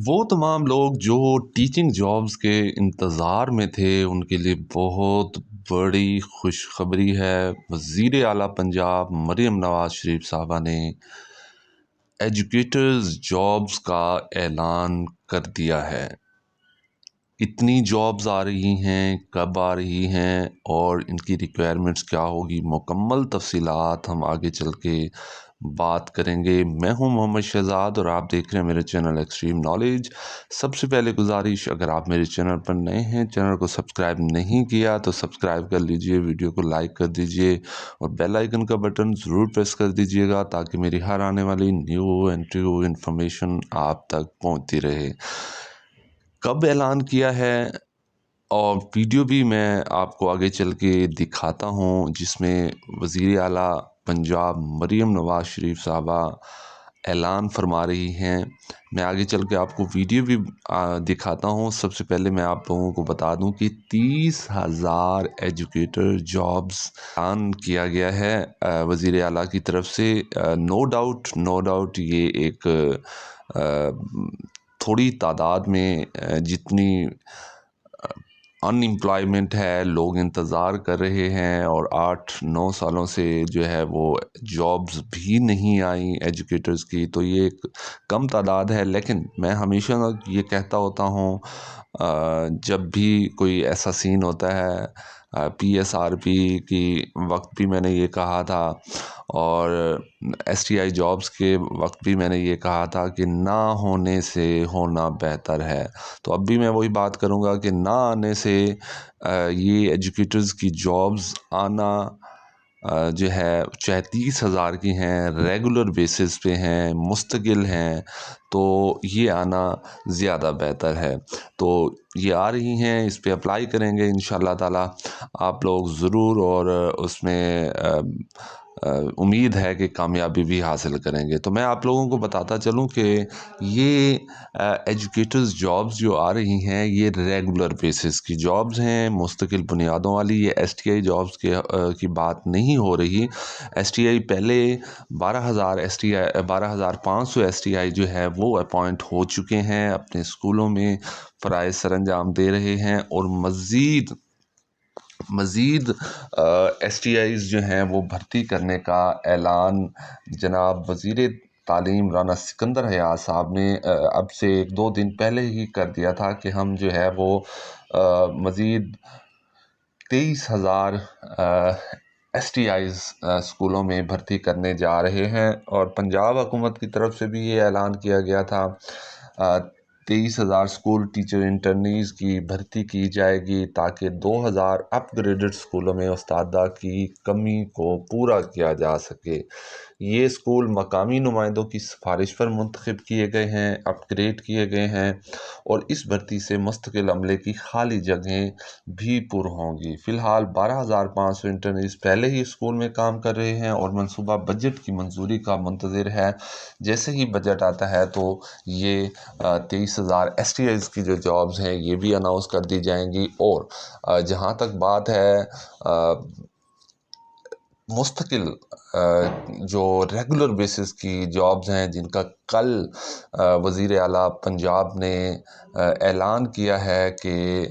وہ تمام لوگ جو ٹیچنگ جابز کے انتظار میں تھے ان کے لیے بہت بڑی خوشخبری ہے۔ وزیر اعلیٰ پنجاب مریم نواز شریف صاحبہ نے ایجوکیٹرز جابز کا اعلان کر دیا ہے۔ اتنی جابز آ رہی ہیں، کب آ رہی ہیں اور ان کی ریکوائرمنٹس کیا ہوگی، مکمل تفصیلات ہم آگے چل کے بات کریں گے۔ میں ہوں محمد شہزاد اور آپ دیکھ رہے ہیں میرے چینل ایکسٹریم نالج۔ سب سے پہلے گزارش، اگر آپ میرے چینل پر نئے ہیں، چینل کو سبسکرائب نہیں کیا تو سبسکرائب کر لیجئے، ویڈیو کو لائک کر دیجئے اور بیل آئیکن کا بٹن ضرور پریس کر دیجئے گا تاکہ میری ہر آنے والی نیو انفارمیشن آپ تک پہنچتی رہے۔ کب اعلان کیا ہے اور ویڈیو بھی میں آپ کو آگے چل کے دکھاتا ہوں جس میں وزیر اعلیٰ پنجاب مریم نواز شریف صاحبہ اعلان فرما رہی ہیں۔ میں آگے چل کے آپ کو ویڈیو بھی دکھاتا ہوں۔ سب سے پہلے میں آپ لوگوں کو بتا دوں کہ 30,000 ایجوکیٹر جابز اعلان کیا گیا ہے وزیر اعلیٰ کی طرف سے۔ نو ڈاؤٹ یہ ایک تھوڑی تعداد میں جتنی ان امپلائمنٹ ہے، لوگ انتظار کر رہے ہیں اور 8-9 سالوں سے جو ہے وہ جابز بھی نہیں آئیں ایجوکیٹرز کی، تو یہ ایک کم تعداد ہے۔ لیکن میں ہمیشہ یہ کہتا ہوتا ہوں جب بھی کوئی ایسا سین ہوتا ہے، PSRP کی وقت بھی میں نے یہ کہا تھا اور STI جابز کے وقت بھی میں نے یہ کہا تھا کہ نہ ہونے سے ہونا بہتر ہے۔ تو اب بھی میں وہی بات کروں گا کہ نہ آنے سے یہ ایجوکیٹرز کی جابز آنا جو ہے، چاہے 30,000 کی ہیں، ریگولر بیسس پہ ہیں، مستقل ہیں، تو یہ آنا زیادہ بہتر ہے۔ تو یہ آ رہی ہیں، اس پہ اپلائی کریں گے انشاءاللہ تعالی آپ لوگ ضرور، اور اس میں امید ہے کہ کامیابی بھی حاصل کریں گے۔ تو میں آپ لوگوں کو بتاتا چلوں کہ یہ ایجوکیٹرز جابز جو آ رہی ہیں یہ ریگولر بیسس کی جابز ہیں، مستقل بنیادوں والی۔ یہ STI جابز کی بات نہیں ہو رہی۔ STI پہلے 12,500 STI جو ہے وہ اپوائنٹ ہو چکے ہیں، اپنے اسکولوں میں فرائض سر انجام دے رہے ہیں، اور مزید STIs جو ہیں وہ بھرتی کرنے کا اعلان جناب وزیر تعلیم رانا سکندر حیات صاحب نے اب سے 1-2 دن پہلے ہی کر دیا تھا کہ ہم جو ہے وہ مزید 23,000 STIs اسکولوں میں بھرتی کرنے جا رہے ہیں، اور پنجاب حکومت کی طرف سے بھی یہ اعلان کیا گیا تھا۔ 23,000 اسکول ٹیچر انٹرنیز کی بھرتی کی جائے گی تاکہ 2,000 اپ گریڈڈ اسکولوں میں استادہ کی کمی کو پورا کیا جا سکے۔ یہ اسکول مقامی نمائندوں کی سفارش پر منتخب کیے گئے ہیں، اپ گریڈ کیے گئے ہیں، اور اس بھرتی سے مستقل عملے کی خالی جگہیں بھی پر ہوں گی۔ فی الحال 12,500 انٹرنیز پہلے ہی اسکول میں کام کر رہے ہیں اور منصوبہ بجٹ کی منظوری کا منتظر ہے۔ جیسے ہی بجٹ آتا ہے تو یہ 23,000 STIs کی جو جابز ہیں یہ بھی اناؤنس کر دی جائیں گی۔ اور جہاں تک بات ہے مستقل جو ریگولر بیسس کی جابز ہیں جن کا کل وزیر اعلیٰ پنجاب نے اعلان کیا ہے کہ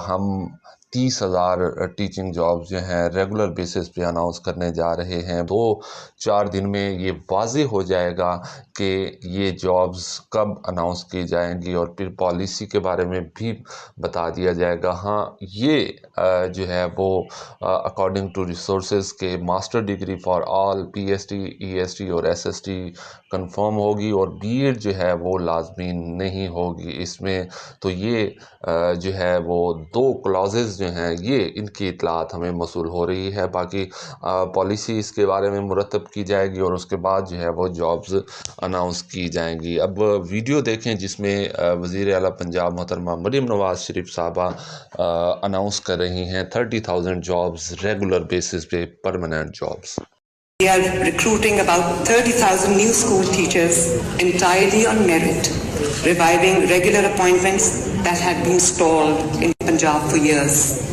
ہم 30,000 ٹیچنگ جابز جو ہیں ریگولر بیسس پہ اناؤنس کرنے جا رہے ہیں۔ 2-4 دن میں یہ واضح ہو جائے گا کہ یہ جابز کب اناؤنس کی جائیں گی، اور پھر پالیسی کے بارے میں بھی بتا دیا جائے گا۔ ہاں، یہ جو ہے وہ اکارڈنگ ٹو ریسورسز کے master degree for all PST EST اور SST کنفرم ہوگی، اور BEd جو ہے وہ لازمی نہیں ہوگی اس میں۔ تو یہ جو ہے وہ 2 کلازز جو ہیں یہ ان کی اطلاعات ہمیں موصول ہو رہی ہے۔ باقی پالیسی اس کے بارے میں مرتب کی جائے گی اور اس کے بعد جو ہے وہ جابز اناؤنس کی جائیں گی۔ اب ویڈیو دیکھیں جس میں وزیر اعلیٰ پنجاب محترمہ مریم نواز شریف صاحبہ اناؤنس کر رہی ہیں 30,000 جابز ریگولر بیسس پہ، permanent jobs. We are recruiting about 30,000 new school teachers entirely on merit, reviving regular appointments that had been stalled in Punjab for years.